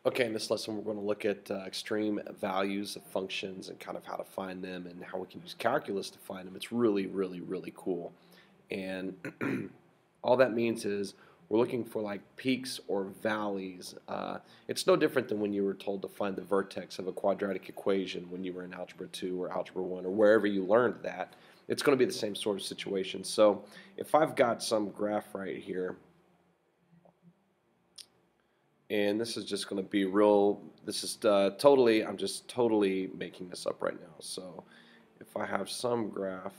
Okay, in this lesson we're going to look at extreme values of functions and kind of how to find them and how we can use calculus to find them. It's really cool. And all that means is we're looking for like peaks or valleys. It's no different than when you were told to find the vertex of a quadratic equation when you were in Algebra 2 or Algebra 1 or wherever you learned that. It's going to be the same sort of situation. So if I've got some graph right here, and this is just going to be real, this is I'm just totally making this up right now. So if I have some graph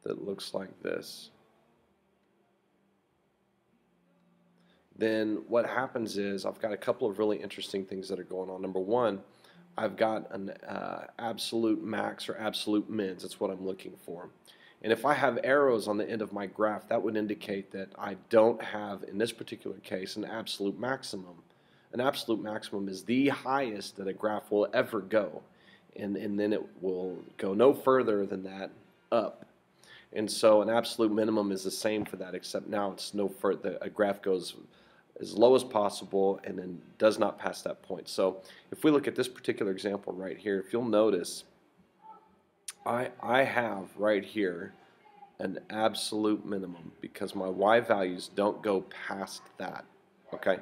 that looks like this, then what happens is I've got a couple of really interesting things that are going on. Number one, I've got an absolute max or absolute mins. That's what I'm looking for. And if I have arrows on the end of my graph, that would indicate that I don't have, in this particular case, an absolute maximum. An absolute maximum is the highest that a graph will ever go. And then it will go no further than that up. And so an absolute minimum is the same for that, except now it's no further. A graph goes as low as possible and then does not pass that point. So if we look at this particular example right here, if you'll notice, I have right here an absolute minimum because my y values don't go past that. Okay,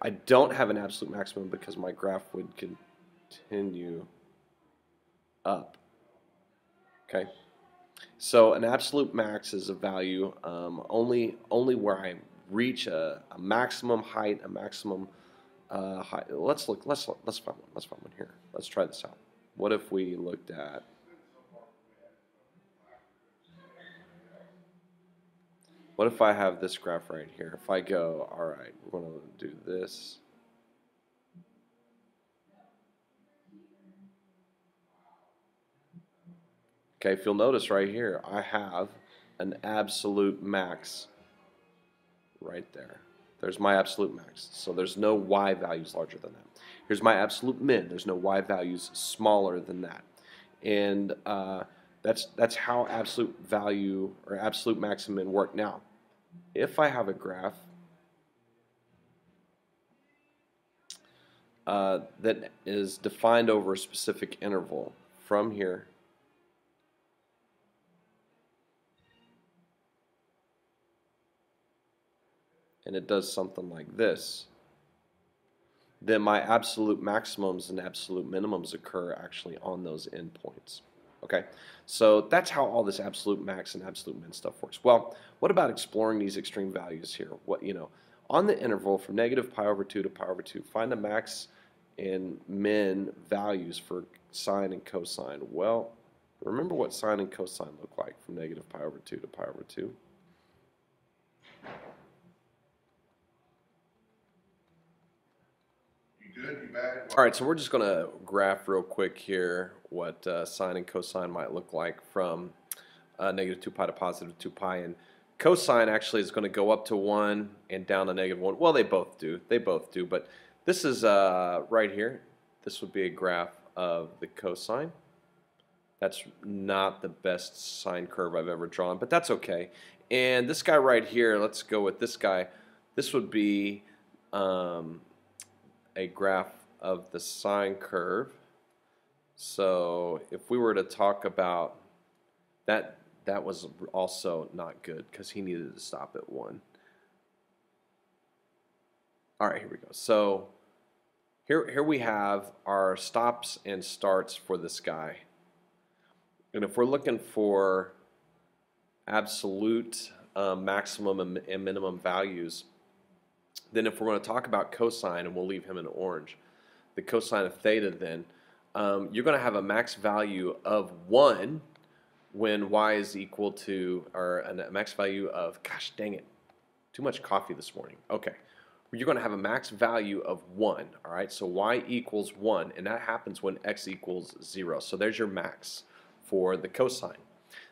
I don't have an absolute maximum because my graph would continue up. Okay, so an absolute max is a value only where I reach a maximum height, a maximum height. Let's find one here. Let's try this out. What if we looked at, what if I have this graph right here? If I go, all right, we're going to do this. Okay, if you'll notice right here, I have an absolute max right there. There's my absolute max. So there's no y values larger than that. Here's my absolute min. There's no y values smaller than that. And that's how absolute value or absolute max and min work. Now, if I have a graph that is defined over a specific interval from here and it does something like this, then my absolute maximums and absolute minimums occur actually on those endpoints. Okay, so that's how all this absolute max and absolute min stuff works. Well, what about exploring these extreme values here? What, on the interval from negative pi over 2 to pi over 2, find the max and min values for sine and cosine. Well, remember what sine and cosine look like from negative pi over 2 to pi over 2. All right, so we're just going to graph real quick here what sine and cosine might look like from negative 2 pi to positive 2 pi. And cosine actually is going to go up to 1 and down to negative 1. Well, they both do. They both do. But this is right here. This would be a graph of the cosine. That's not the best sine curve I've ever drawn, but that's okay. And this guy right here, let's go with this guy. This would be a graph of the sine curve. So if we were to talk about that, that was also not good because he needed to stop at 1. All right, here we go. So here we have our stops and starts for this guy. And if we're looking for absolute maximum and minimum values, then if we're going to talk about cosine, and we'll leave him in orange, the cosine of theta, then you're going to have a max value of 1 when y is equal to, or a max value of, gosh dang it, too much coffee this morning. Okay, you're going to have a max value of 1, all right? So y equals 1, and that happens when x equals 0. So there's your max for the cosine.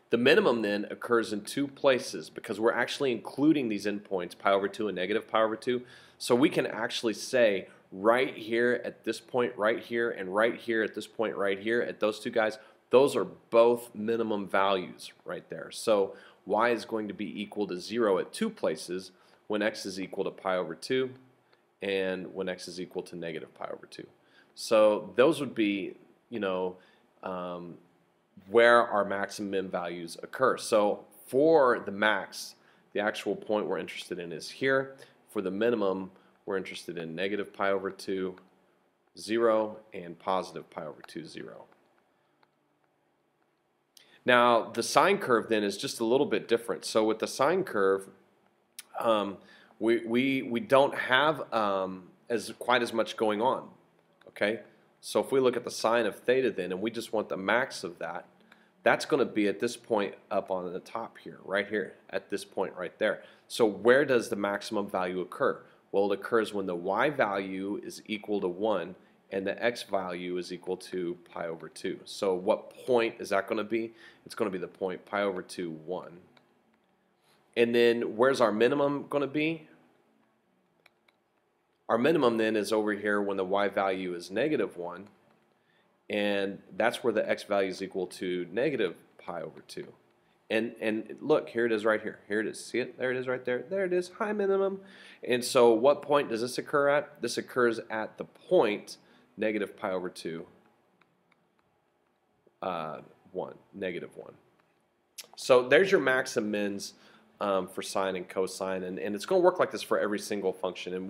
The minimum then occurs in 2 places because we're actually including these endpoints, pi over 2 and negative pi over 2. So we can actually say right here at this point right here and right here at this point right here at those two guys, those are both minimum values right there. So y is going to be equal to 0 at 2 places when x is equal to pi over 2 and when x is equal to negative pi over 2. So those would be, where our max and min values occur. So for the max, the actual point we're interested in is here. For the minimum, we're interested in negative pi over 2, 0, and positive pi over 2, 0. Now, the sine curve then is just a little bit different. So with the sine curve, we don't have quite as much going on. Okay, so if we look at the sine of theta then, and we just want the max of that, that's going to be at this point up on the top here, right here, at this point right there. So where does the maximum value occur? Well, it occurs when the y value is equal to 1 and the x value is equal to pi over 2. So what point is that going to be? It's going to be the point pi over 2, 1. And then where's our minimum going to be? Our minimum then is over here when the y value is negative 1, and that's where the x value is equal to negative pi over 2. And look, here it is right here. Here it is. See it? There it is right there. There it is, high minimum. And so what point does this occur at? This occurs at the point negative pi over 2, 1, negative 1. So there's your max and mins for sine and cosine, and it's going to work like this for every single function. And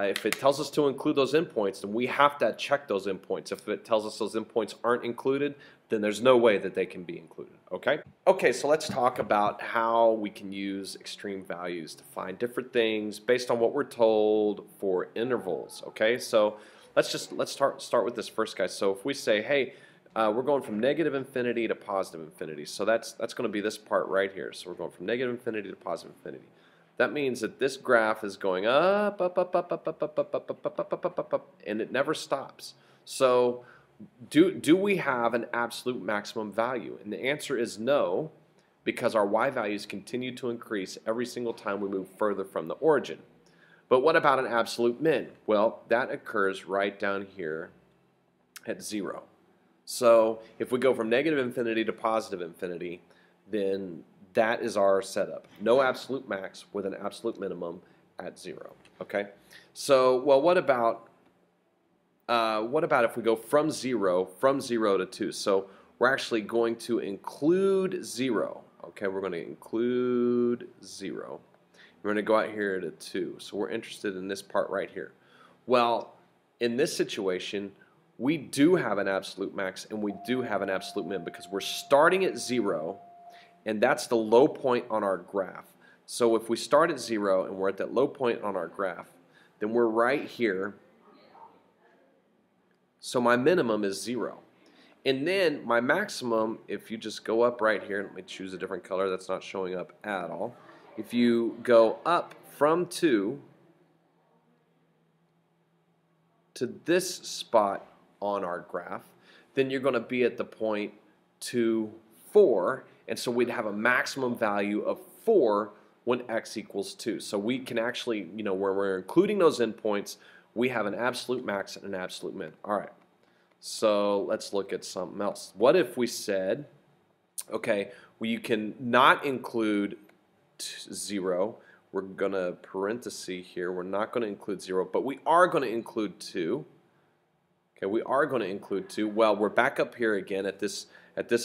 if it tells us to include those endpoints, then we have to check those endpoints. If it tells us those endpoints aren't included, then there's no way that they can be included. Okay? Okay, so let's talk about how we can use extreme values to find different things based on what we're told for intervals. Okay, so let's start with this first guy. So if we say, hey, we're going from negative infinity to positive infinity, so that's going to be this part right here. So we're going from negative infinity to positive infinity. That means that this graph is going up, up, up, up, up, up, up, up, up, up, up, up, up, up, up, and it never stops. So do we have an absolute maximum value? And the answer is no, because our y values continue to increase every single time we move further from the origin. But what about an absolute min? Well, that occurs right down here at 0. So if we go from negative infinity to positive infinity, then that is our setup. No absolute max with an absolute minimum at 0. Okay. So, well, what about if we go from 0 to 2? So we're actually going to include 0. Okay, we're going to include 0. We're going to go out here to 2. So we're interested in this part right here. Well, in this situation, we do have an absolute max and we do have an absolute min because we're starting at 0. And that's the low point on our graph. So if we start at 0 and we're at that low point on our graph, then we're right here. So my minimum is 0. And then my maximum, if you just go up right here, let me choose a different color that's not showing up at all. If you go up from 2 to this spot on our graph, then you're going to be at the point 2, 4. And so we'd have a maximum value of 4 when x equals 2. So we can actually, where we're including those endpoints, we have an absolute max and an absolute min. All right, so let's look at something else. What if we said, okay, well, you can not include 0. We're going to parenthesis here. We're not going to include 0, but we are going to include 2. Okay, we are going to include 2. Well, we're back up here again at this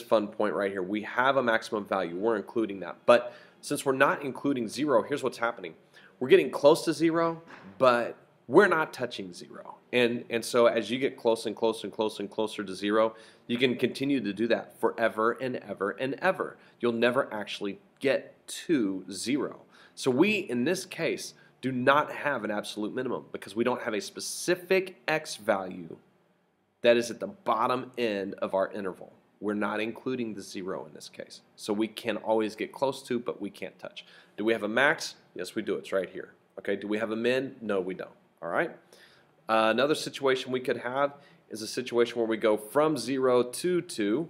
fun point right here. We have a maximum value. We're including that. But since we're not including 0, here's what's happening. We're getting close to 0, but we're not touching 0. And so as you get close and closer and closer and closer to 0, you can continue to do that forever and ever and ever. You'll never actually get to 0. So we, in this case, do not have an absolute minimum because we don't have a specific x value that is at the bottom end of our interval. We're not including the 0 in this case. So we can always get close to, but we can't touch. Do we have a max? Yes, we do. It's right here. Okay, do we have a min? No, we don't. All right. Another situation we could have is a situation where we go from 0 to 2,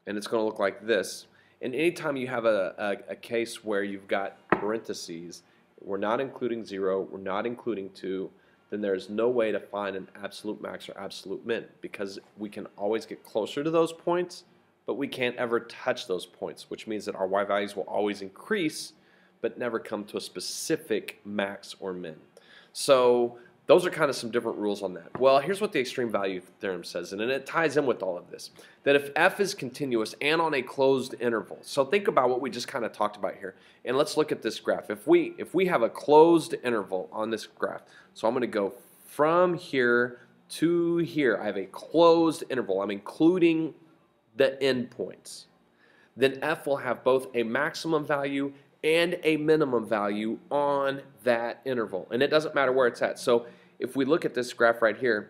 and it's going to look like this. And anytime you have a case where you've got parentheses, we're not including 0, we're not including 2, then there's no way to find an absolute max or absolute min because we can always get closer to those points, but we can't ever touch those points, which means that our y values will always increase but never come to a specific max or min. So those are kind of some different rules on that. Well, here's what the extreme value theorem says, and it ties in with all of this, that if f is continuous and on a closed interval, so think about what we just kind of talked about here, and let's look at this graph. If we have a closed interval on this graph, so I'm going to go from here to here, I have a closed interval, I'm including the endpoints, then f will have both a maximum value and a minimum value on that interval, and it doesn't matter where it's at. So if we look at this graph right here,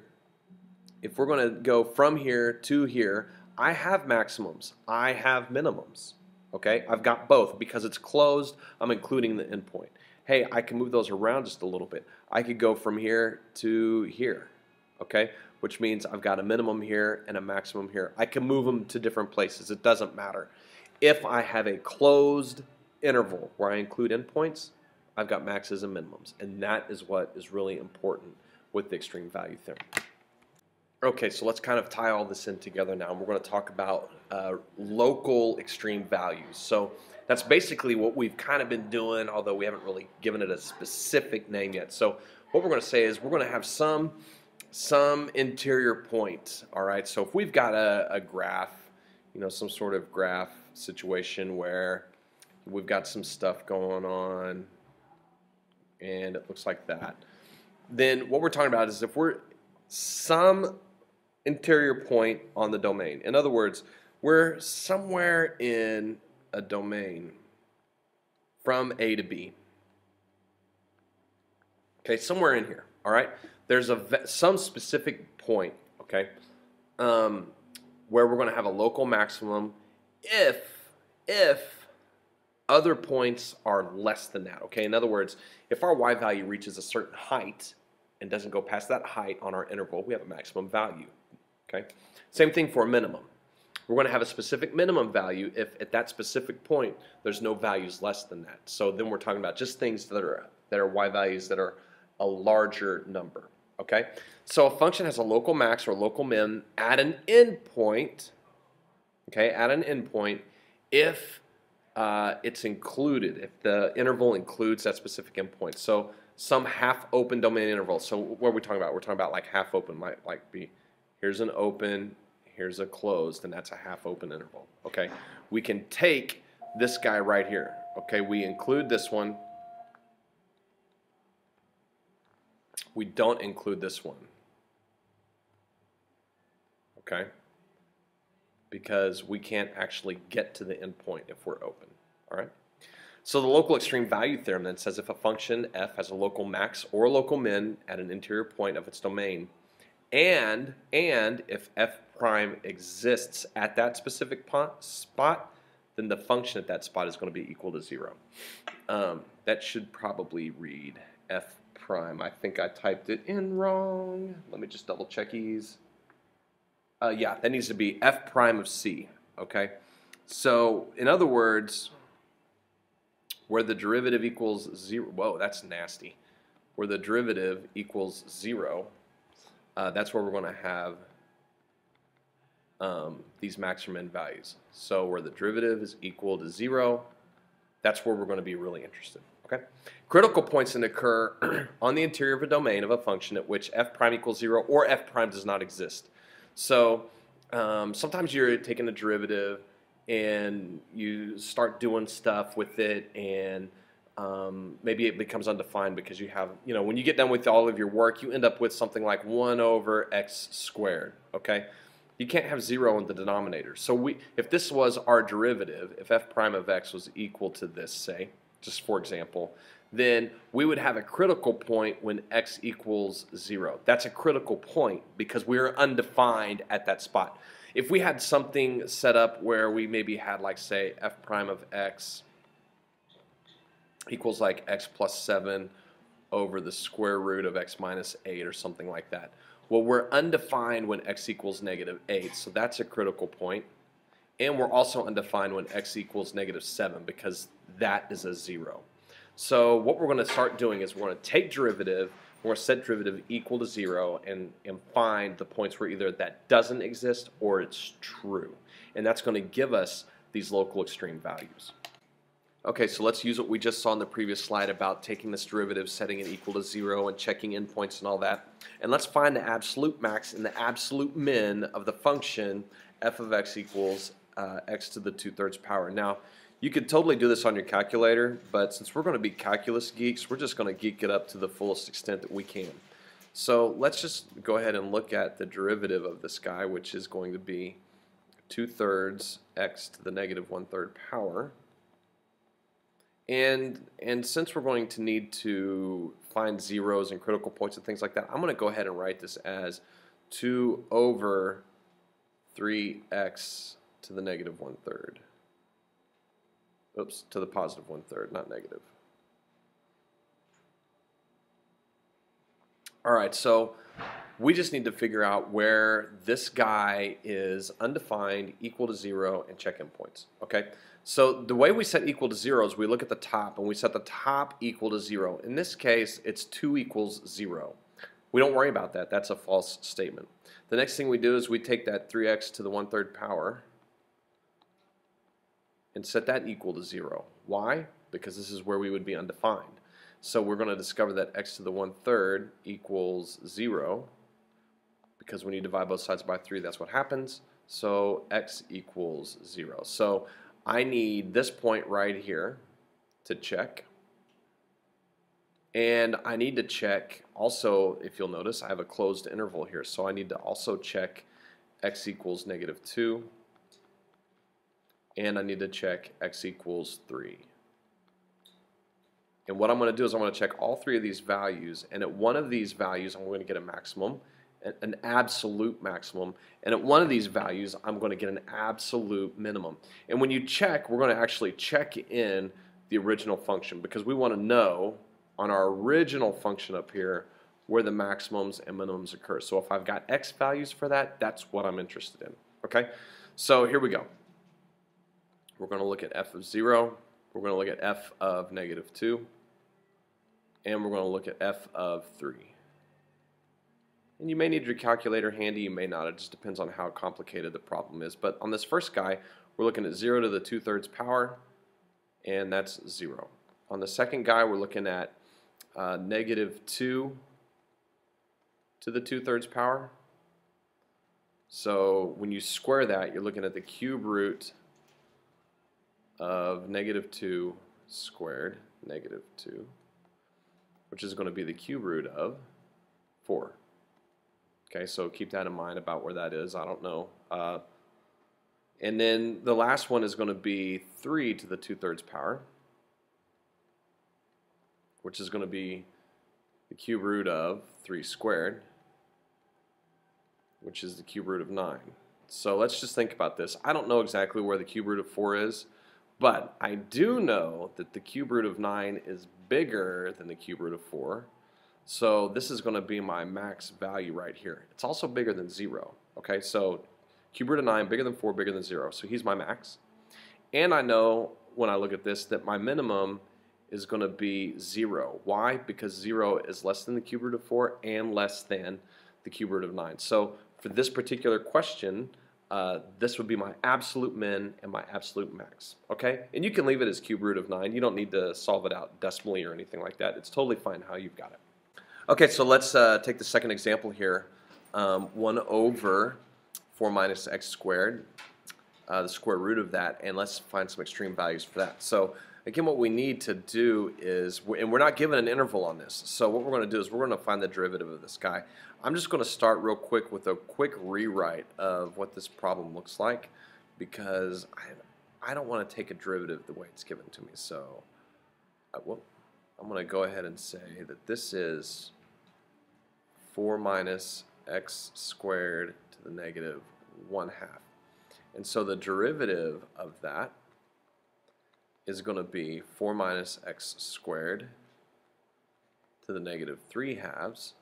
if we're going to go from here to here, I have maximums, I have minimums. Okay, I've got both because it's closed. I'm including the endpoint. Hey, I can move those around just a little bit. I could go from here to here. Okay, which means I've got a minimum here and a maximum here. I can move them to different places. It doesn't matter. If I have a closed interval where I include endpoints, I've got maxes and minimums, and that is what is really important with the extreme value theorem. Okay, so let's kind of tie all this in together now, and we're going to talk about local extreme values. So that's basically what we've kind of been doing, although we haven't really given it a specific name yet. So what we're going to say is we're going to have some interior point. All right, so if we've got a graph, you know, some sort of graph situation where we've got some stuff going on, and it looks like that, then what we're talking about is if we're some interior point on the domain. In other words, we're somewhere in a domain from A to B. Okay, somewhere in here. All right, there's some specific point. Okay, where we're going to have a local maximum if other points are less than that. Okay, in other words, if our y value reaches a certain height and doesn't go past that height on our interval, we have a maximum value. Okay, same thing for a minimum. We're going to have a specific minimum value if at that specific point there's no values less than that. So then we're talking about just things that are y values that are a larger number. Okay, so a function has a local max or local min at an endpoint. Okay, at an endpoint if it's included, if the interval includes that specific endpoint. So some half-open domain interval. So what are we talking about? We're talking about like half-open, might like be here's an open, here's a closed, and that's a half-open interval. Okay, we can take this guy right here. Okay, we include this one. We don't include this one. Okay, because we can't actually get to the endpoint if we're open. All right. So the local extreme value theorem then says if a function f has a local max or a local min at an interior point of its domain, and if f prime exists at that specific spot, then the function at that spot is going to be equal to 0. That should probably read f prime. I think I typed it in wrong. Let me just double check these. Yeah, that needs to be f prime of c. Okay, so in other words, where the derivative equals 0, whoa, that's nasty. Where the derivative equals 0, that's where we're going to have these max or min values. So where the derivative is equal to 0, that's where we're going to be really interested. Okay, critical points can occur on the interior of a domain of a function at which f prime equals 0 or f prime does not exist. So sometimes you're taking a derivative and you start doing stuff with it, and maybe it becomes undefined because you have, you know, when you get done with all of your work, you end up with something like 1 over x squared. Okay, you can't have 0 in the denominator. So if this was our derivative, if f prime of x was equal to this, say, just for example, then we would have a critical point when x equals 0. That's a critical point because we're undefined at that spot. If we had something set up where we maybe had, like, say, f prime of x equals like x plus 7 over the square root of x minus 8 or something like that. Well, we're undefined when x equals negative 8, so that's a critical point. And we're also undefined when x equals negative 7 because that is a 0. So what we're going to start doing is we're going to take derivative, we're going to set derivative equal to 0 and find the points where either that doesn't exist or it's true. And that's going to give us these local extreme values. Okay, so let's use what we just saw in the previous slide about taking this derivative, setting it equal to 0, and checking endpoints and all that. And let's find the absolute max and the absolute min of the function f of x equals x to the 2/3 power. Now, you could totally do this on your calculator, but since we're going to be calculus geeks, we're just going to geek it up to the fullest extent that we can. So let's just go ahead and look at the derivative of this guy, which is going to be 2/3 x to the negative 1/3 power. And since we're going to need to find zeros and critical points and things like that, I'm going to go ahead and write this as 2 over 3x to the negative 1/3. Oops, to the positive 1/3, not negative. Alright, so we just need to figure out where this guy is undefined, equal to 0, and check endpoints. Okay? So the way we set equal to 0 is we look at the top and we set the top equal to 0. In this case, it's 2 equals 0. We don't worry about that. That's a false statement. The next thing we do is we take that 3x to the 1/3 power and set that equal to 0. Why? Because this is where we would be undefined. So we're going to discover that x to the 1/3 equals 0, because when you divide both sides by 3, that's what happens. So x equals 0. So I need this point right here to check. And I need to check also, if you'll notice, I have a closed interval here. So I need to also check x equals negative 2. And I need to check x equals 3. And what I'm going to do is I'm going to check all three of these values. And at one of these values, I'm going to get a maximum, an absolute maximum. And at one of these values, I'm going to get an absolute minimum. And when you check, we're going to actually check in the original function, because we want to know on our original function up here where the maximums and minimums occur. So if I've got x values for that, that's what I'm interested in. Okay? So here we go. We're going to look at f of 0. We're going to look at f of negative 2. And we're going to look at f of 3. And you may need your calculator handy, you may not. It just depends on how complicated the problem is. But on this first guy, we're looking at 0 to the 2/3 power, and that's 0. On the second guy, we're looking at negative 2 to the 2/3 power. So when you square that, you're looking at the cube root of negative 2 squared, negative 2, which is going to be the cube root of 4. Okay, so keep that in mind about where that is. I don't know. And then the last one is going to be 3 to the 2/3 power, which is going to be the cube root of 3 squared, which is the cube root of 9. So let's just think about this. I don't know exactly where the cube root of 4 is, but I do know that the cube root of 9 is bigger than the cube root of 4. So this is going to be my max value right here. It's also bigger than 0. Okay, so cube root of 9 bigger than 4, bigger than 0. So he's my max. And I know when I look at this that my minimum is going to be 0. Why? Because 0 is less than the cube root of 4 and less than the cube root of 9. So for this particular question, this would be my absolute min and my absolute max. Okay? And you can leave it as cube root of 9. You don't need to solve it out decimally or anything like that. It's totally fine how you've got it. Okay, so let's take the second example here. 1 over 4 minus x squared, the square root of that, and let's find some extreme values for that. So again, what we need to do is, and we're not given an interval on this, so what we're going to do is we're going to find the derivative of this guy. I'm just going to start real quick with a quick rewrite of what this problem looks like, because I don't want to take a derivative the way it's given to me. So I'm going to go ahead and say that this is 4 minus x squared to the negative 1/2. And so the derivative of that is going to be 4 minus x squared to the negative 3/2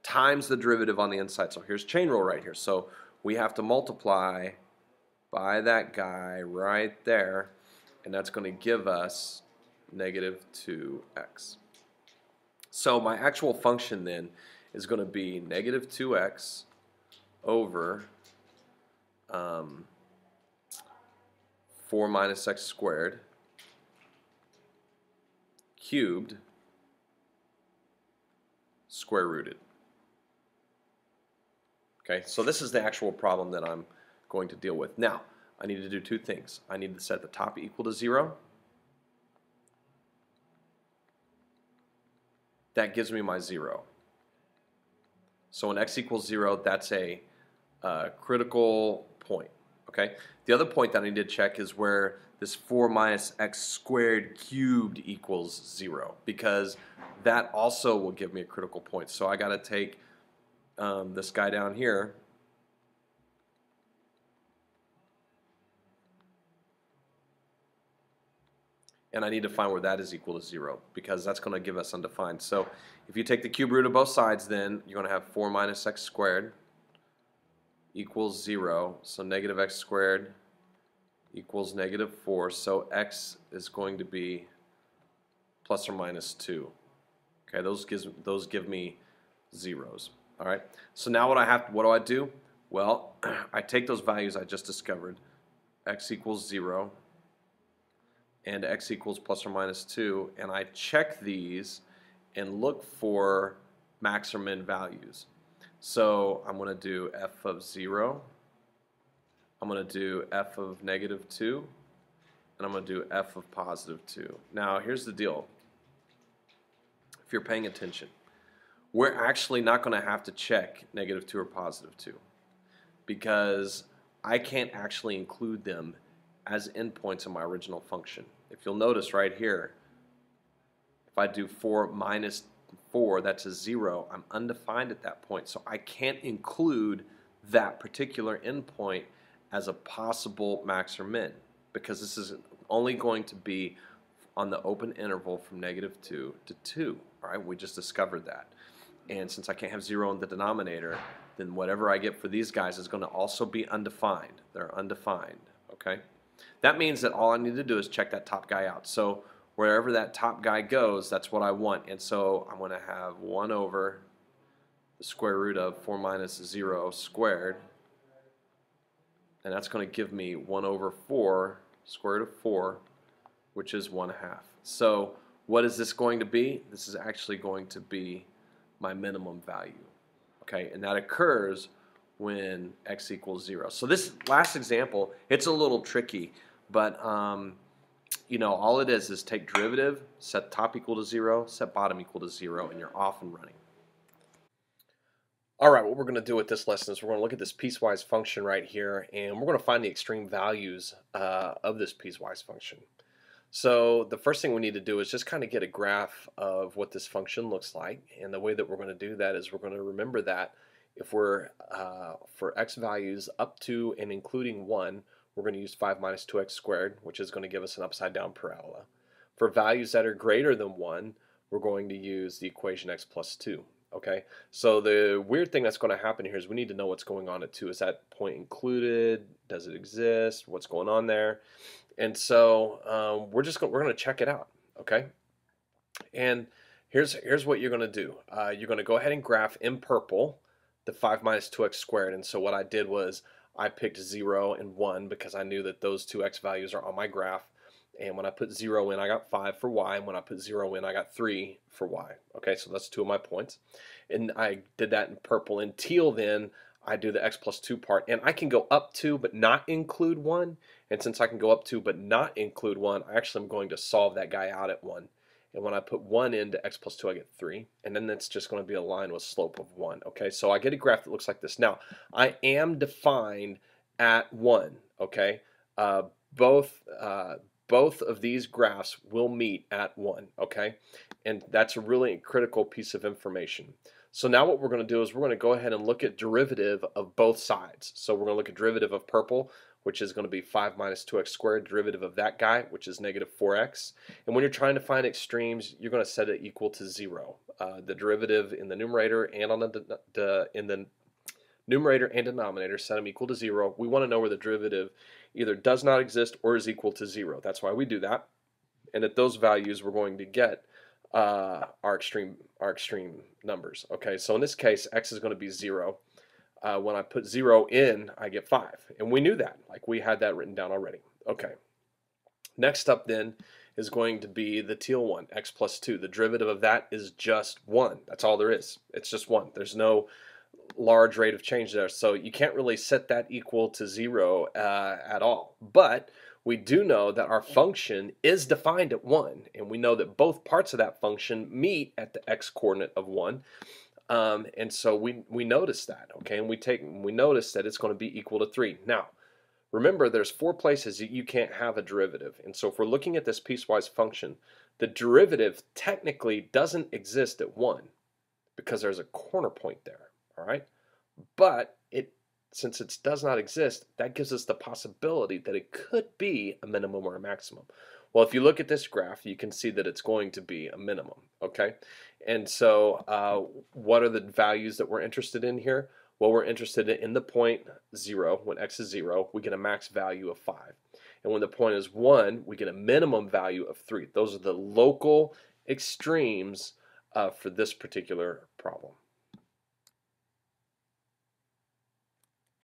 times the derivative on the inside. So here's chain rule right here. So we have to multiply by that guy right there, and that's going to give us negative 2x. So my actual function then is going to be negative 2x over 4 minus x squared cubed square rooted. Okay, so this is the actual problem that I'm going to deal with. Now, I need to do two things. I need to set the top equal to 0. That gives me my 0. So when x equals 0, that's a critical point. Okay. The other point that I need to check is where this 4 minus x squared cubed equals 0, because that also will give me a critical point. So I got to take this guy down here, and I need to find where that is equal to 0, because that's going to give us undefined. So if you take the cube root of both sides, then you're going to have 4 minus x squared equals 0. So negative x squared equals negative 4. So x is going to be plus or minus 2. Okay, those give me zeros. All right. So now what do I do? Well, I take those values I just discovered, x equals 0 and x equals plus or minus 2, and I check these and look for max or min values. So I'm going to do f of 0, I'm going to do f of negative 2, and I'm going to do f of positive 2. Now here's the deal. If you're paying attention, we're actually not going to have to check negative 2 or positive 2, because I can't actually include them as endpoints in my original function. If you'll notice right here, if I do 4 minus 4, that's a 0. I'm undefined at that point, so I can't include that particular endpoint as a possible max or min, because this is only going to be on the open interval from negative 2 to 2. All right, we just discovered that. And since I can't have 0 in the denominator, then whatever I get for these guys is going to also be undefined. They're undefined. Okay, that means that all I need to do is check that top guy out. So wherever that top guy goes, that's what I want. And so I'm going to have 1 over the square root of 4 minus 0 squared. And that's going to give me 1 over 4, square root of 4, which is 1/2. So what is this going to be? This is actually going to be my minimum value. Okay, and that occurs when x equals 0. So this last example, it's a little tricky, but you know, all it is take derivative, set top equal to 0, set bottom equal to 0, and you're off and running. All right, what we're going to do with this lesson is we're going to look at this piecewise function right here, and we're going to find the extreme values of this piecewise function. So the first thing we need to do is just kind of get a graph of what this function looks like, and the way that we're going to do that is we're going to remember that if we're for x values up to and including 1, we're going to use 5 minus 2x squared, which is going to give us an upside down parabola. For values that are greater than 1, we're going to use the equation x plus 2. Okay, so the weird thing that's going to happen here is we need to know what's going on at 2. Is that point included? Does it exist? What's going on there? And so we're going to check it out. Okay, and here's what you're going to do. You're going to go ahead and graph in purple the 5 minus 2x squared. And so what I did was I picked 0 and 1 because I knew that those two x values are on my graph. And when I put 0 in, I got 5 for y, and when I put 0 in, I got 3 for y. Okay, so that's 2 of my points. And I did that in purple. In teal, then, I do the x plus 2 part. And I can go up to but not include 1. And since I can go up to but not include 1, I actually am going to solve that guy out at 1. And when I put 1 into x plus 2, I get 3. And then that's just going to be a line with slope of 1. Okay, so I get a graph that looks like this. Now, I am defined at 1. Okay, both of these graphs will meet at 1, okay? And that's a really critical piece of information. So now what we're going to do is we're going to go ahead and look at derivative of both sides. So we're going to look at derivative of purple, which is going to be 5 minus 2x squared, derivative of that guy, which is negative 4x. And when you're trying to find extremes, you're going to set it equal to 0. The derivative in the numerator and in the numerator and denominator, set them equal to 0. We want to know where the derivative either does not exist or is equal to 0. That's why we do that. And at those values, we're going to get our extreme numbers. Okay, so in this case, x is going to be 0. When I put 0 in, I get 5. And we knew that. Like, we had that written down already. Okay. Next up then is going to be the teal one, x plus 2. The derivative of that is just 1. That's all there is. It's just 1. There's no large rate of change there. So you can't really set that equal to 0 at all. But we do know that our function is defined at 1, and we know that both parts of that function meet at the x coordinate of 1. And so we notice that, okay, and we notice that it's going to be equal to 3. Now, remember, there's 4 places that you can't have a derivative, and so if we're looking at this piecewise function, the derivative technically doesn't exist at 1 because there's a corner point there, all right? But since it does not exist, that gives us the possibility that it could be a minimum or a maximum. Well, if you look at this graph, you can see that it's going to be a minimum, okay? And so what are the values that we're interested in here? Well, we're interested in the point 0. When x is 0, we get a max value of 5. And when the point is 1, we get a minimum value of 3. Those are the local extremes for this particular problem.